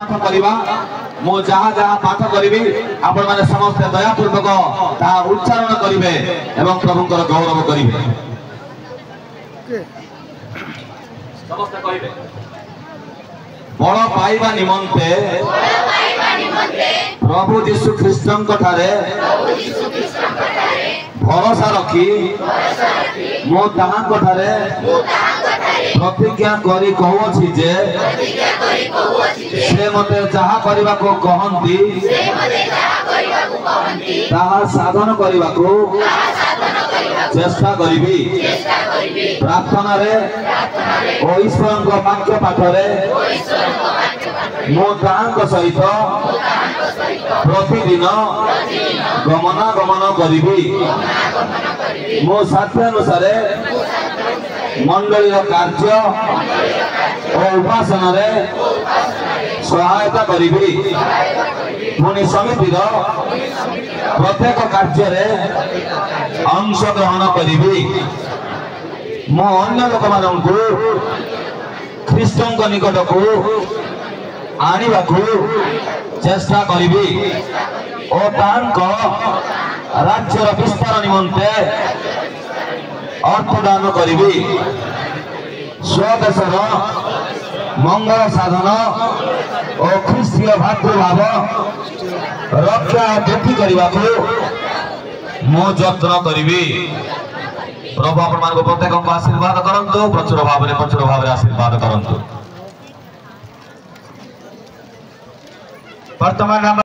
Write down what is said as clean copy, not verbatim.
मु जहाँ जहाँ पाठ करी आपण मैंने समस्त दयापूर्वक ताहा उच्चारण करेंगे एवं प्रभुंकर गौरव करेंगे। बड़ पाइबा निमंते प्रभु जीशु ख्रीष्टन भरोसा रखी मो ताहारे प्रतिज्ञा करी कहूची जे से मते जहा करबा को कहंती ताहा साधन करबा को चेष्टा करिबी। प्रार्थना रे ओ ईश्वर को वाक्य पाठ रे मो ताहांक सहित प्रतिदिन गमनागमन करिबी। मो साध्यानुसार मंडली कार्य और उपासना रे सहायता करिबी। पुणी समितिर प्रत्येक कार्य रे अंश ग्रहण करिबी। मो अन्य लोक मानकु ख्रीष्टन निकट को आनिबा को चेष्टा करिबी और तांको राज्यर विस्तार निमंते अर्थदान करिबी। स्वदेशर मंगल साधन और ख्रीस्टीय भातृभाव रक्षा वृद्धि करने को मो यत्न करिबी। प्रभु आपण मान प्रत्येक को आशीर्वाद करंतु, प्रचुर भाव में आशीर्वाद करंतु। वर्तमान